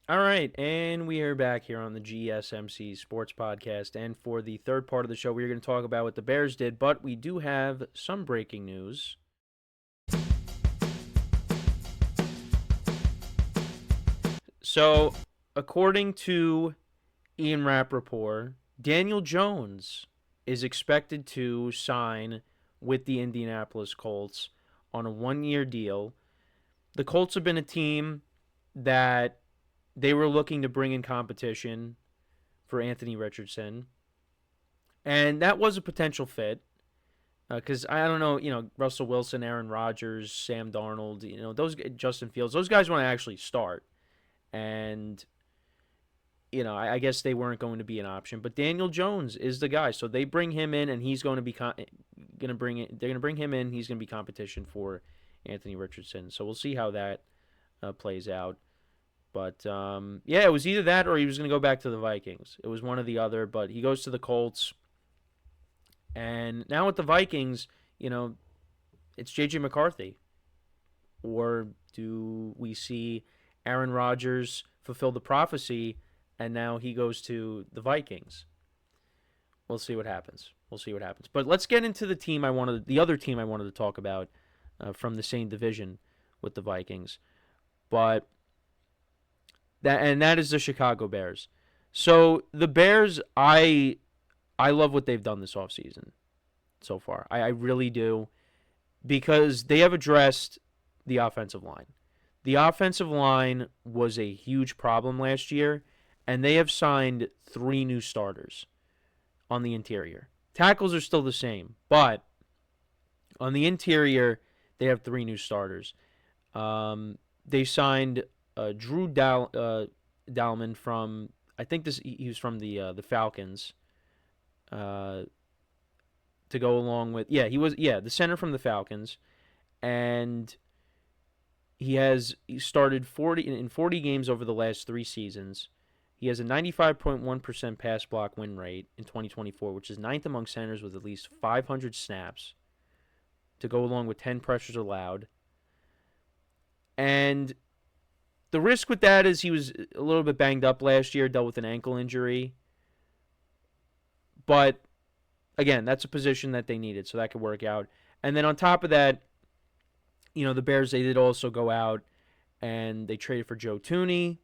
All right, and we are back here on the GSMC Sports Podcast. And for the third part of the show, we're going to talk about what the Bears did, but we do have some breaking news. So, according to Ian Rappaport, Daniel Jones is expected to sign with the Indianapolis Colts on a 1 year deal. The Colts have been a team that they were looking to bring in competition for Anthony Richardson, and that was a potential fit. Because I don't know, Russell Wilson, Aaron Rodgers, Sam Darnold, those Justin Fields, those guys want to actually start, and I guess they weren't going to be an option. But Daniel Jones is the guy, so they bring him in, and he's going to be going to bring it. They're going to bring him in. He's going to be competition for Anthony Richardson. So we'll see how that plays out. But yeah, it was either that or he was going to go back to the Vikings. It was one or the other. But he goes to the Colts. And now with the Vikings, it's J.J. McCarthy. Or do we see Aaron Rodgers fulfill the prophecy and now he goes to the Vikings? We'll see what happens. We'll see what happens. But let's get into the other team I wanted to talk about from the same division with the Vikings. But that is the Chicago Bears. So the Bears, I love what they've done this offseason so far. I really do, because they have addressed the offensive line. The offensive line was a huge problem last year, and they have signed 3 new starters on the interior. Tackles are still the same, but on the interior, they have 3 new starters. They signed Drew Dalman from, I think he was from the Falcons. To go along with, the center from the Falcons, and he started 40 games over the last 3 seasons. He has a 95.1% pass block win rate in 2024, which is ninth among centers with at least 500 snaps, to go along with 10 pressures allowed. And the risk with that is he was a little bit banged up last year, dealt with an ankle injury. But again, that's a position that they needed, so that could work out. And then on top of that, the Bears, they did also go out and they traded for Joe Thuney,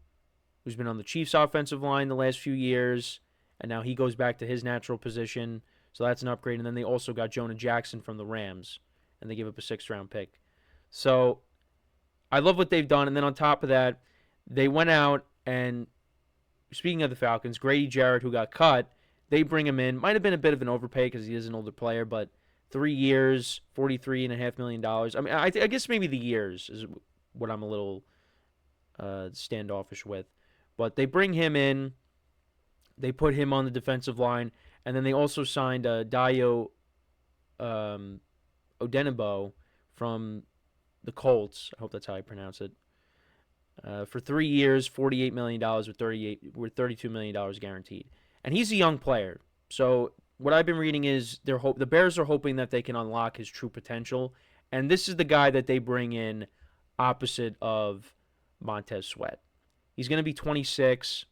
who's been on the Chiefs' offensive line the last few years, and now he goes back to his natural position, so that's an upgrade. And then they also got Jonah Jackson from the Rams, and they gave up a 6th-round pick. So I love what they've done. And then on top of that, they went out and, speaking of the Falcons, Grady Jarrett, who got cut, they bring him in. Might have been a bit of an overpay because he is an older player, but 3 years, $43.5 million. I mean, I guess maybe the years is what I'm a little standoffish with. But they bring him in. They put him on the defensive line. And then they also signed Dayo Odenigbo from the Colts. I hope that's how I pronounce it. For 3 years, $48 million with $32 million guaranteed. And he's a young player. So what I've been reading is the Bears are hoping that they can unlock his true potential. And this is the guy that they bring in opposite of Montez Sweat. He's going to be 26.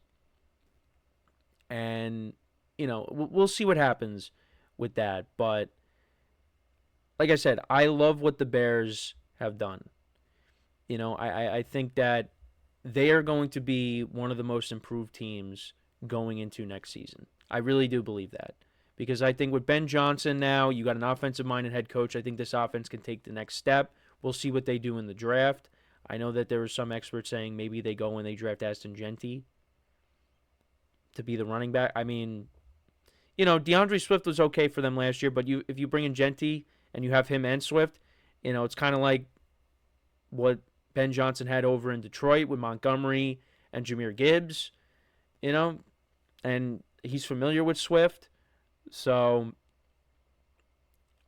And, we'll see what happens with that. But like I said, I love what the Bears have done. I think that they are going to be one of the most improved teams going into next season. I really do believe that. Because I think with Ben Johnson now, you got an offensive-minded head coach. I think this offense can take the next step. We'll see what they do in the draft. I know that there were some experts saying maybe they go and they draft Aston Genty to be the running back. I mean, DeAndre Swift was okay for them last year, but if you bring in Genty and you have him and Swift, it's kind of like what Ben Johnson had over in Detroit with Montgomery and Jahmyr Gibbs, and he's familiar with Swift. So,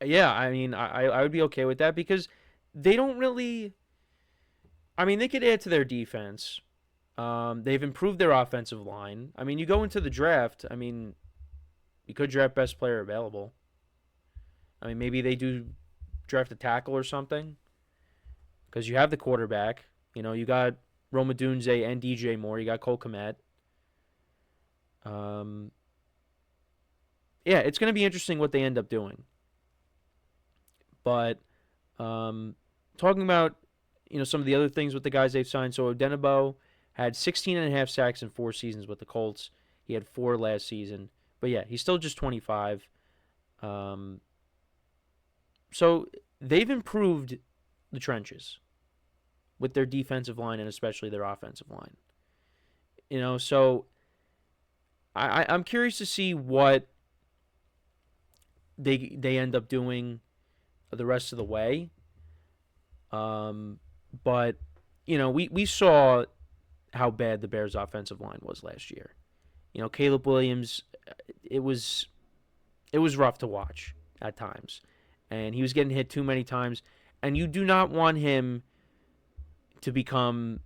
yeah, I mean, I would be okay with that because they don't really. I mean, they could add to their defense. They've improved their offensive line. I mean, you go into the draft. I mean, you could draft best player available. I mean, maybe they do draft a tackle or something because you have the quarterback. You got Roma Dunze and DJ Moore. You got Cole Kmet. Um, yeah, it's going to be interesting what they end up doing. But talking about some of the other things with the guys they've signed. So Odenigbo had 16 and a half sacks in 4 seasons with the Colts. He had 4 last season. But yeah, he's still just 25. So they've improved the trenches with their defensive line and especially their offensive line. So I'm curious to see what they end up doing the rest of the way. But we saw how bad the Bears' offensive line was last year. Caleb Williams, it was rough to watch at times, and he was getting hit too many times. And you do not want him to become,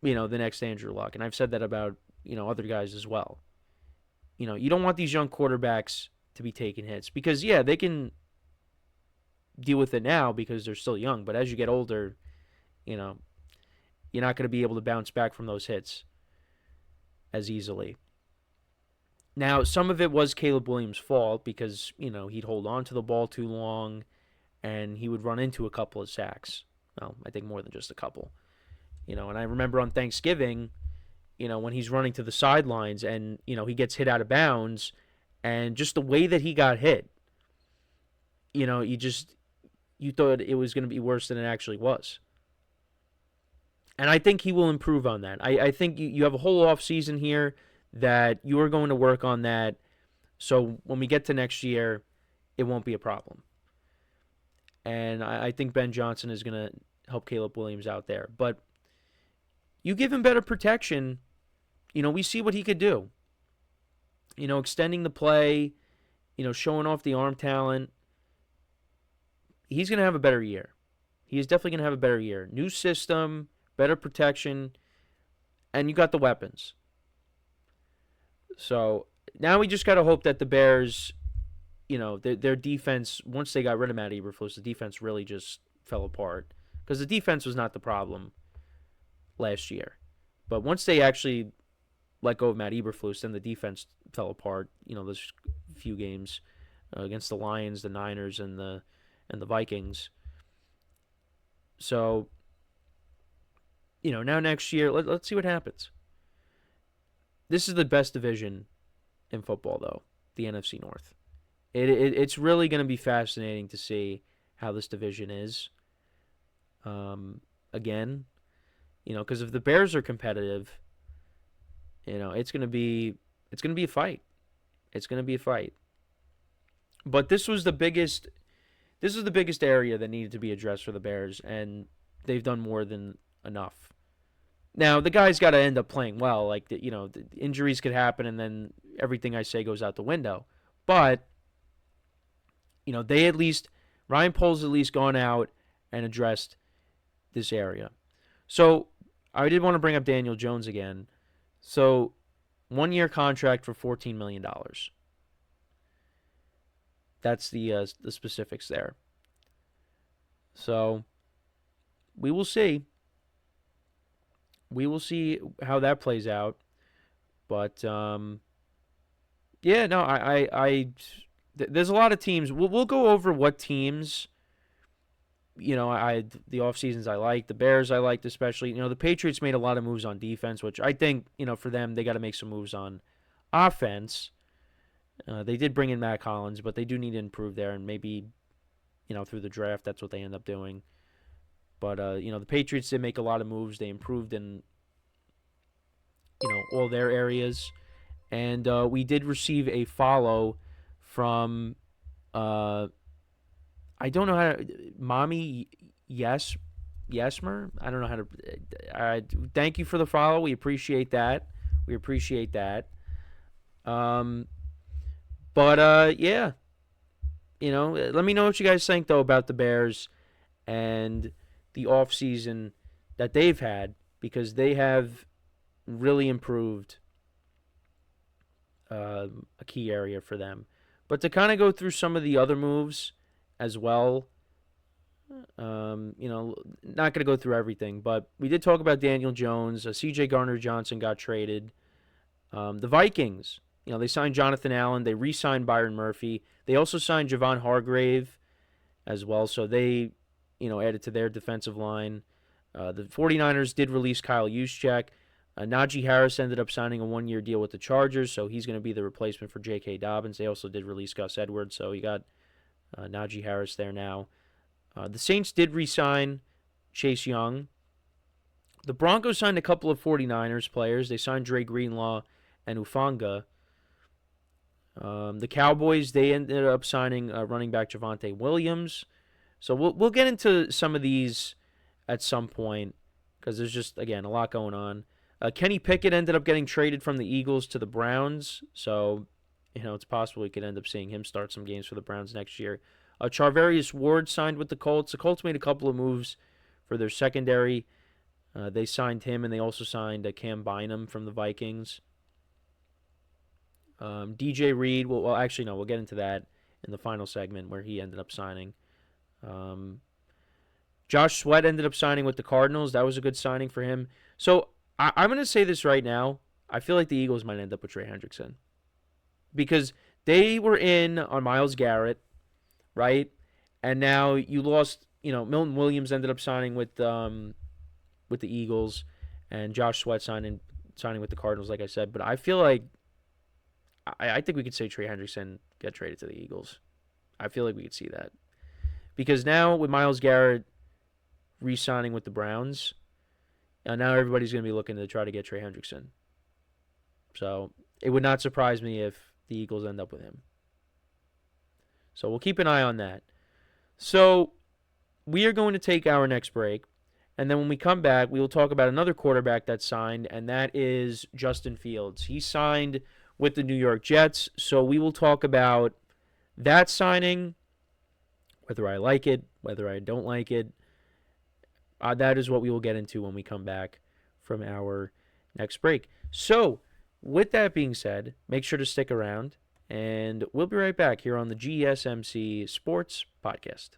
the next Andrew Luck. And I've said that about other guys as well. You don't want these young quarterbacks to be taking hits because they can deal with it now because they're still young. But as you get older, you're not going to be able to bounce back from those hits as easily. Now, some of it was Caleb Williams' fault because, he'd hold on to the ball too long and he would run into a couple of sacks. Well, I think more than just a couple. And I remember on Thanksgiving, when he's running to the sidelines and, he gets hit out of bounds and just the way that he got hit, you thought it was going to be worse than it actually was. And I think he will improve on that. I think you have a whole off season here that you are going to work on that. So when we get to next year, it won't be a problem. And I think Ben Johnson is going to help Caleb Williams out there. But you give him better protection, we see what he could do. Extending the play, showing off the arm talent. He's going to have a better year. He is definitely going to have a better year. New system, better protection, and you got the weapons. So now we just got to hope that the Bears, their defense, once they got rid of Matt Eberflus, the defense really just fell apart. Because the defense was not the problem last year. But once they actually let go of Matt Eberflus, then the defense fell apart, those few games against the Lions, the Niners, and the Vikings. So, now next year, let's see what happens. This is the best division in football, though, the NFC North. It's really going to be fascinating to see how this division is. Again, because if the Bears are competitive, it's going to be a fight. It's going to be a fight. But this was the biggest area that needed to be addressed for the Bears, and they've done more than enough. Now, the guys got to end up playing well. Like, the injuries could happen, and then everything I say goes out the window. But, Ryan Poles at least gone out and addressed this area. So, I did want to bring up Daniel Jones again. So, 1-year contract for $14 million. That's the specifics there. So, we will see. We will see how that plays out. But, there's a lot of teams. We'll go over what teams, the off seasons I like, the Bears I liked especially. The Patriots made a lot of moves on defense, which I think, for them, they got to make some moves on offense. They did bring in Matt Collins, but they do need to improve there, and maybe, through the draft, that's what they end up doing. But, the Patriots did make a lot of moves. They improved in, all their areas. And we did receive a follow from, I don't know how to, Mommy Yesmer? I don't know how to, thank you for the follow. We appreciate that. Yeah. Let me know what you guys think, though, about the Bears and the offseason that they've had, because they have really improved a key area for them. But to kind of go through some of the other moves as well, Not going to go through everything, but we did talk about Daniel Jones. C.J. Gardner-Johnson got traded. The Vikings, they signed Jonathan Allen. They re-signed Byron Murphy. They also signed Javon Hargrave as well, so they, added to their defensive line. The 49ers did release Kyle Juszczyk. Najee Harris ended up signing a one-year deal with the Chargers, so he's going to be the replacement for J.K. Dobbins. They also did release Gus Edwards, so you got Najee Harris there now. The Saints did re-sign Chase Young. The Broncos signed a couple of 49ers players. They signed Dre Greenlaw and Ufanga. The Cowboys, they ended up signing running back Javonte Williams. So we'll get into some of these at some point because there's just, again, a lot going on. Kenny Pickett ended up getting traded from the Eagles to the Browns. So, it's possible we could end up seeing him start some games for the Browns next year. Charvarius Ward signed with the Colts. The Colts made a couple of moves for their secondary. They signed him, and they also signed Cam Bynum from the Vikings. DJ Reed, well, actually, no, we'll get into that in the final segment where he ended up signing. Josh Sweat ended up signing with the Cardinals. That was a good signing for him. So I'm going to say this right now. I feel like the Eagles might end up with Trey Hendrickson because they were in on Myles Garrett, right? And now you lost, Milton Williams ended up signing with the Eagles, and Josh Sweat signing with the Cardinals, like I said. But I feel like I think we could say Trey Hendrickson get traded to the Eagles. I feel like we could see that. Because now with Myles Garrett re-signing with the Browns, now everybody's going to be looking to try to get Trey Hendrickson. So it would not surprise me if the Eagles end up with him. So we'll keep an eye on that. So we are going to take our next break. And then when we come back, we will talk about another quarterback that signed, and that is Justin Fields. He signed with the New York Jets, so we will talk about that signing, whether I like it, whether I don't like it. That is what we will get into when we come back from our next break. So, with that being said, make sure to stick around, and we'll be right back here on the GSMC Sports Podcast.